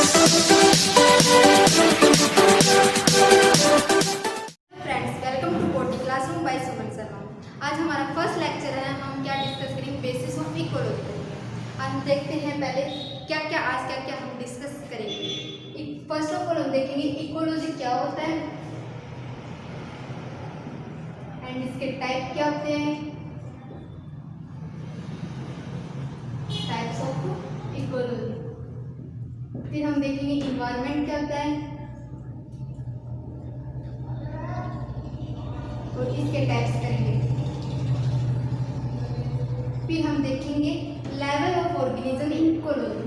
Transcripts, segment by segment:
Welcome to बोटी classroom bye Suman Sharma. आज हमारा फर्स्ट लेक्चर है। हम क्या डिस्कस करेंगे? बेसिस ऑफ इकोलॉजी करेंगे। आज हम देखते हैं पहले क्या क्या हम डिस्कस करेंगे। फर्स्ट ऑफ ऑल हम देखेंगे इकोलॉजी क्या होता है एंड इसके टाइप क्या होते हैं, टाइप्स ऑफ इकोलॉजी। फिर हम देखेंगे इन्वायरमेंट क्या होता है और इसके टाइप्स करेंगे। फिर हम देखेंगे level of organism in ecology.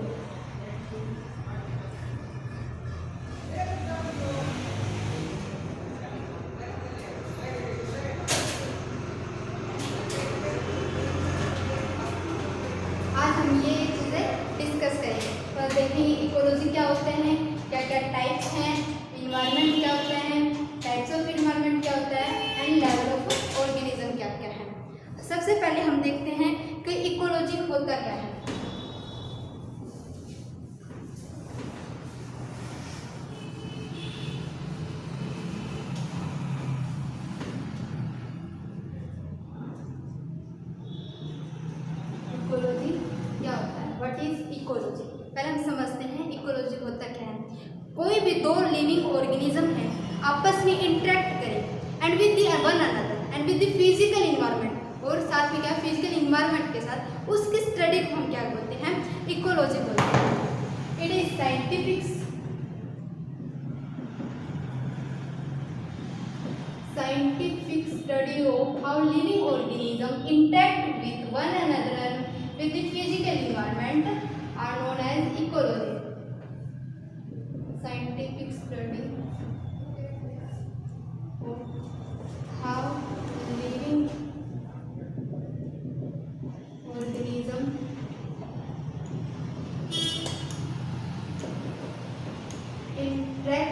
आज हम ये चीजें डिस्कस करेंगे। तो देखेंगे इकोलॉजी क्या होते हैं, क्या क्या टाइप्स हैं, इन्वायरमेंट क्या होता है, टाइप्स ऑफ इन्वायरमेंट क्या होता है एंड लेवल ऑफ ऑर्गेनिज्म क्या क्या है। सबसे पहले हम देखते हैं कि इकोलॉजी होता क्या है। इकोलॉजी क्या होता है, व्हाट इज इकोलॉजी। पहले हम समझते हैं इकोलॉजी होता क्या है। कोई भी दो लिविंग ऑर्गेनिज्म है आपस में इंटरेक्ट करें and with the one another and with the physical environment, और साथ में क्या फिजिकल इन्वायरमेंट के साथ उसकी स्टडी को हम क्या बोलते हैं, इकोलॉजी बोलते हैं। It is scientific study of how living organism interact with one another with the physical environment are known as ecology. Scientific study of how living organism interact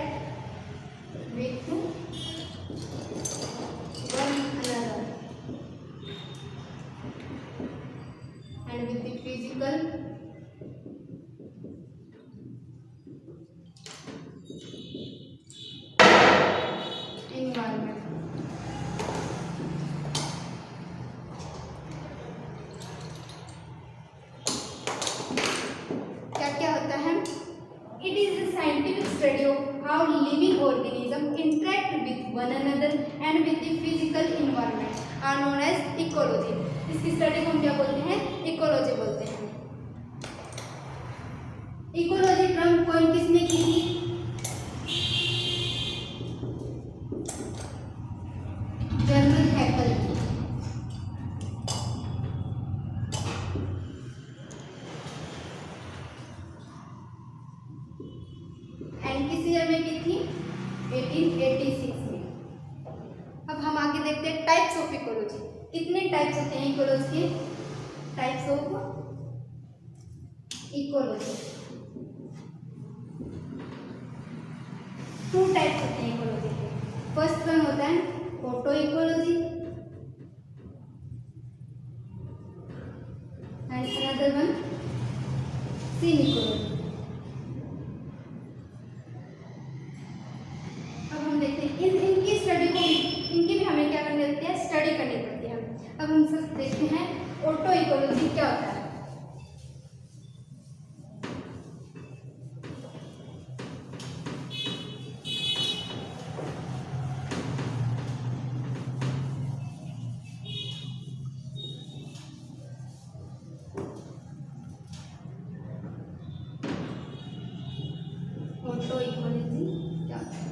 with one another and with the physical environment. क्या होता है? It is a scientific study of how living organism interact with one another and with the physical environment are known as ecology. इसकी study को हम क्या बोलते हैं, ecology बोलते हैं। इकोलॉजी टर्म कॉइन किसने की थी? जनरल हैकल। एंड किस ईयर में की थी? 1886 में। अब हम आगे देखते हैं टाइप्स ऑफ इकोलॉजी। कितने टाइप्स होते हैं इकोलॉजी के? टाइप्स ऑफ इकोलॉजी, 2 टाइप्स होते हैं इकोलॉजी के। फर्स्ट वन होता है autecology and another one synecology. अब हम देखते हैं इनकी स्टडी को, इनकी भी हमें क्या करनी होती है, स्टडी करनी पड़ती है। अब हम सब देखते हैं ऑटो इकोलॉजी क्या होता है। ऑटो इकोलॉजी क्या होता है?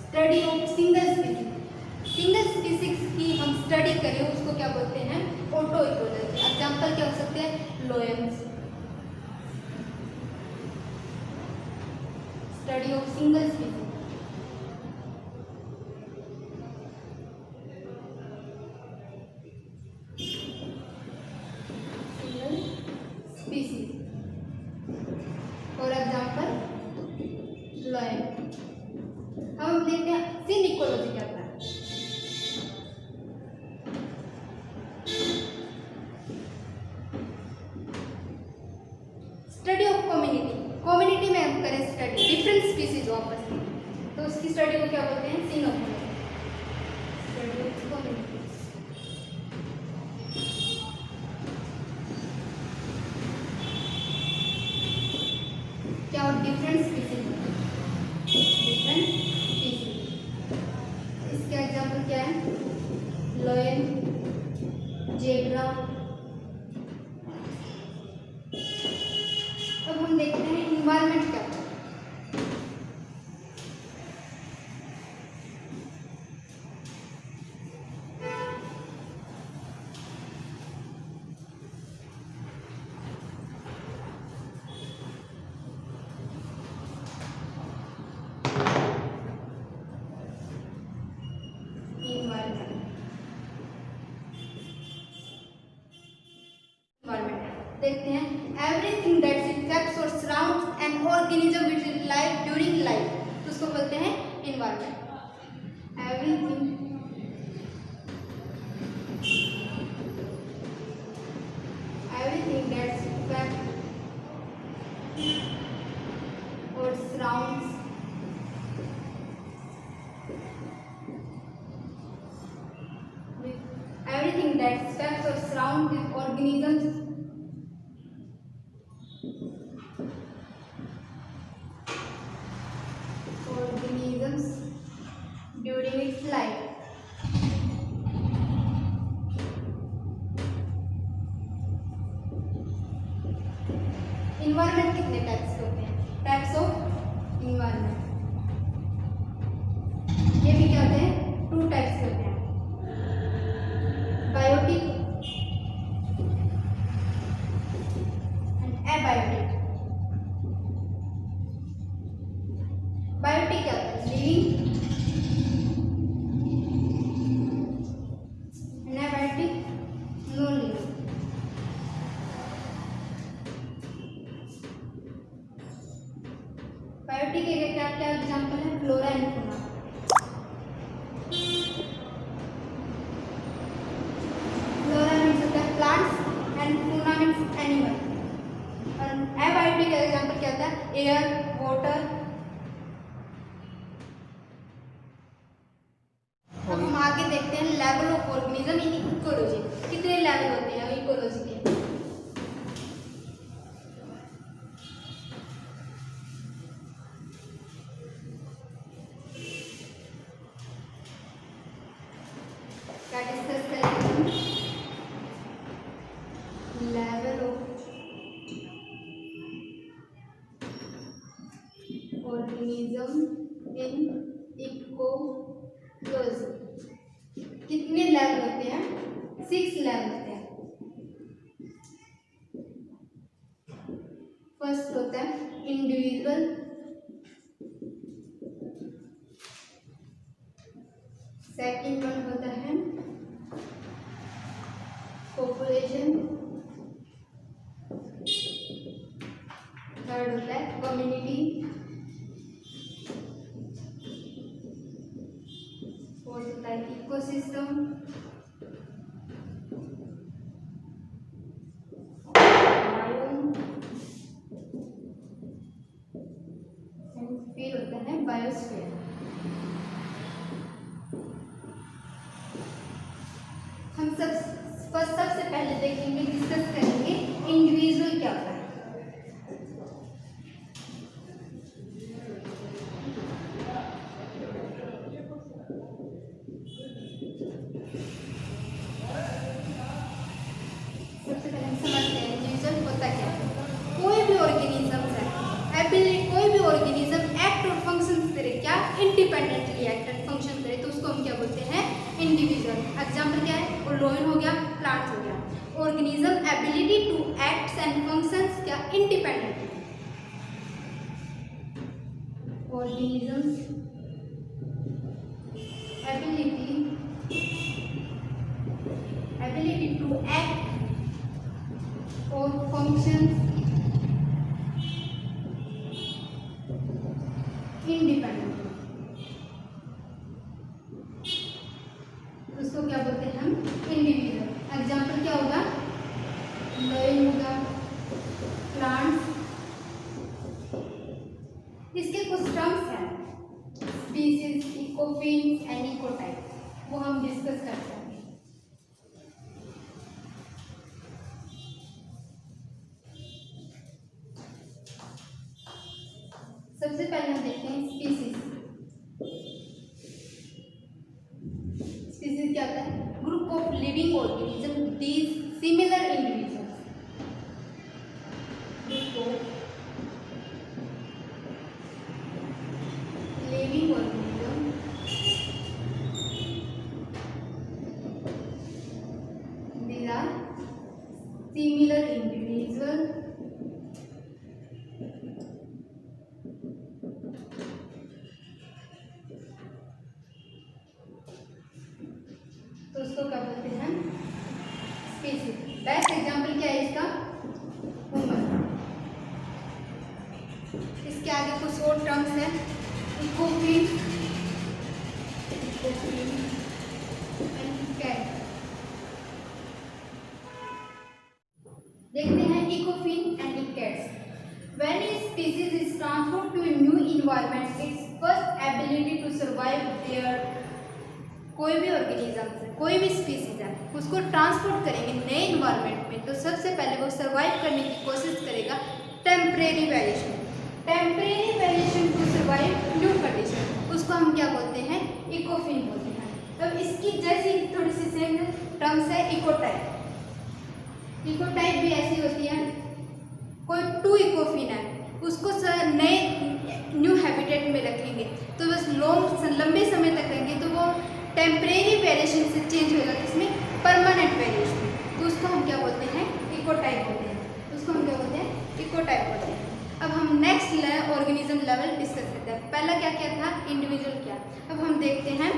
Study of single species. Single species की हम स्टडी करें उसको क्या बोलते हैं, ऑटो इकोलॉजी। एग्जांपल क्या हो सकते हैं, lions. Study of single species. Single species for example lion. अब हम देखते हैं सीन इकोलॉजी क्या होता है। Study of community. कम्युनिटी में हम करें स्टडी डिफरेंट स्पीसीज आपस में, तो उसकी स्टडी को क्या बोलते हैं? सीनोफोनी। Study of community. क्या और डिफरेंट स्पीसीज, डिफरेंट स्पीसीज। इसके एग्जाम्पल क्या है? Lion, zebra. अब हम देखते हैं इन्वायरमेंट क्या है। देखते हैं एवरीथिंग दैट इफेक्ट्स और surrounds an organism which is life during life, तो उसको बोलते हैं इन्वायरमेंट। एवरीथिंग दैट इफेक्ट्स और surrounds everything that affects or surrounds with organisms during its life। Environment कितने टाइप्स के होते हैं? टाइप्स ऑफ इन्वायरमेंट, ये भी क्या होते हैं? 2 टाइप्स के होते हैं, बायोटिक एंड एबायोटिक। बायोटिक क्या होता है? Living, and abiotic non living. Biotic के क्या क्या एग्जाम्पल है? Flora and fauna. Flora means होता है plants and fauna means animal. और एबायोटिक का एग्जाम्पल क्या होता है? Air, water. अब हम आगे देखते हैं level of organism in ecology. कितने लेवल होते हैं इकोलॉजी के? क्या डिस्कस करेंगे हम? Level of organism in ecology. कितने लेवल होते हैं? 6 लेवल होते हैं। फर्स्ट होता है इंडिविजुअल, सेकंड वन होता है पॉपुलेशन, थर्ड होता है कम्युनिटी, फोर्थ होता है इकोसिस्टम, बायोम, एंड फिर होता है बायोस्फीयर। हम सबसे पहले देखेंगे, डिस्कस करेंगे इंडिविजुअल क्या होता है। सबसे पहले हम समझते हैं इंडिविजुअल होता क्या है। कोई भी ऑर्गेनिज्म है, कोई भी ऑर्गेनिज्म एक्ट और फंक्शन करे, क्या? इंडिपेंडेंटली एक्ट एंड फंक्शन करे, तो उसको हम क्या बोलते हैं? इंडिविजुअल। एग्जाम्पल क्या है? लोयन हो गया, प्लांट्स हो गया। Organism ability to acts and functions क्या? Independently. Organisms ability to act और फंक्शंस इंडिपेंडेंटली, उसको क्या बोलते हैं हम? इंडिविजुअल। एग्जाम्पल क्या होगा? लोयन होगा, प्लांट्स कुछ टर्म्स हैं, स्पीसीज, इकोफिन्स एंड इकोटाइप, वो हम डिस्कस करते हैं। सबसे पहले हम देखते हैं स्पीसीज। स्पीसीज क्या होता है? Group of living organism these similar individuals. Group of living organism these are similar individual तो उसको क्या बोलते हैं? स्पीसीज। बेस्ट एग्जांपल क्या है इसका? ह्यूमन। इसके आगे कुछ और टर्म्स हैं, इकोफिन एंड कैट। देखते हैं इकोफिन and cats. When a species is transferred to a new environment, its first ability to survive there, कोई भी ऑर्गेनिज्म है, कोई भी स्पीसीज है, उसको ट्रांसपोर्ट करेंगे नए इन्वायरमेंट में, तो सबसे पहले वो सर्वाइव करने की कोशिश करेगा temporary variation. Temporary variation to survive new condition, उसको हम क्या बोलते हैं? इकोफिन बोलते हैं। तो इसकी जैसी थोड़ी सी सेम टर्म्स है इकोटाइप। इकोटाइप भी ऐसी होती है, कोई टू इकोफिन है, उसको नए न्यू हैबिटेट में रखेंगे तो बस लंबे समय तक रहेंगे, तो वो टेम्परेरी वेरिएशन से चेंज होगा किसमें? परमानेंट वेरिएशन, तो उसको हम क्या बोलते हैं? इकोटाइप बोलते हैं। उसको हम क्या बोलते हैं? इकोटाइप बोलते हैं। अब हम नेक्स्ट ऑर्गेनिज्म लेवल डिस्कस करते हैं। पहला क्या क्या था? इंडिविजुअल क्या। अब हम देखते हैं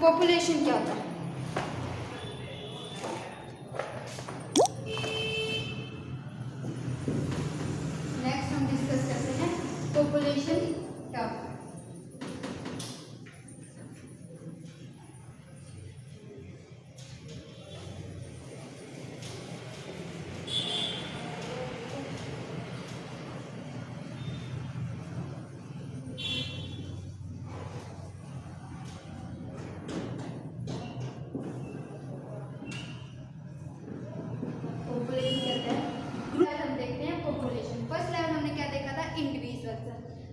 पॉपुलेशन क्या होता है। नेक्स्ट हम डिस्कस करते हैं पॉपुलेशन क्या होता है।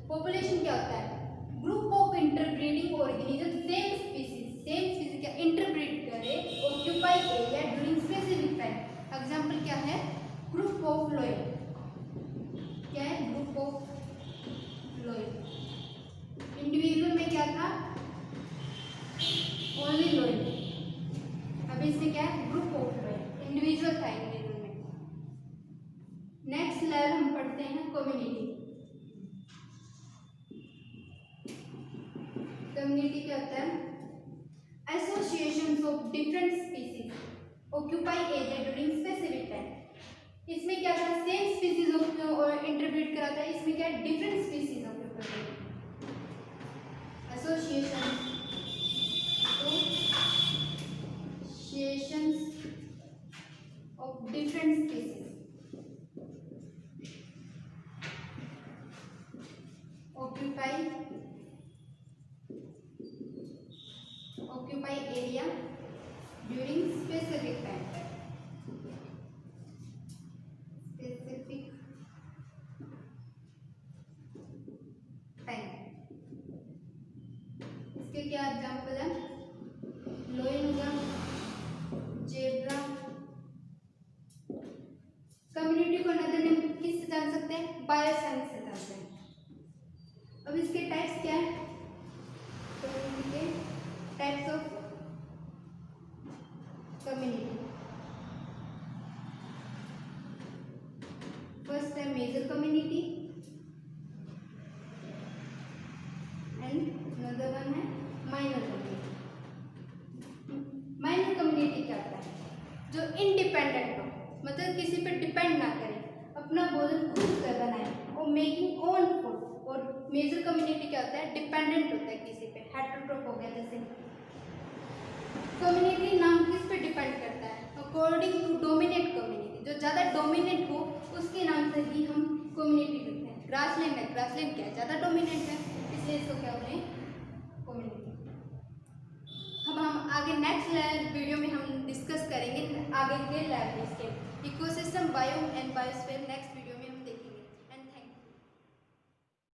पॉपुलेशन क्या होता है? Group of interbreeding organism same species क्या इंटरब्रीड करे, occupy area during specific time. Example क्या है? Group of lion. क्या है? Group of lion. इंडिविजुअल में क्या था? Only lion. अब इसमें क्या है? Group of lion. इंडिविजुअल था इंडिविजुअल में। नेक्स्ट लेवल हम पढ़ते हैं कम्युनिटी। कम्युनिटी क्या होता है? Associations of different species occupy area during specific time. इसमें क्या था? सेम स्पीसीज ऑफ इंटरब्रीड कराता है, इसमें क्या है? Different species occupy. Associations of different species occupy area during specific time. इसके क्या एग्जाम्पल है? लोइन होगा, जेब्रा। कम्युनिटी को अनदर नेम किससे जान सकते हैं? बायोसाइंस से जानते हैं। अब इसके टाइप्स क्या है? कम्युनिटी के टाइप्स ऑफ कम्युनिटी। फर्स्ट है major community and another one है माइनर कम्युनिटी। माइनर कम्युनिटी क्या होता है? जो इनडिपेंडेंट हो, मतलब किसी पे डिपेंड ना करे, अपना भोजन खुद कर बनाए और मेकिंग ओन फूड। और मेजर कम्युनिटी क्या होता है? डिपेंडेंट होता है किसी पे, हेटेरोट्रोफ हो गया जैसे। कम्युनिटी नाम किस पे डिपेंड करता है? अकॉर्डिंग टू डोमिनेट कम्युनिटी, जो ज़्यादा डोमिनेट हो उसके नाम से ही हम कम्युनिटी लिखते हैं। ग्रासलैंड है, ग्रासलैंड क्या ज़्यादा डोमिनेंट है, इसलिए इसको क्या बोले कम्युनिटी। अब हम आगे नेक्स्ट वीडियो में हम डिस्कस करेंगे आगे के लैब इसके ecosystem, bio and biosphere. Next video में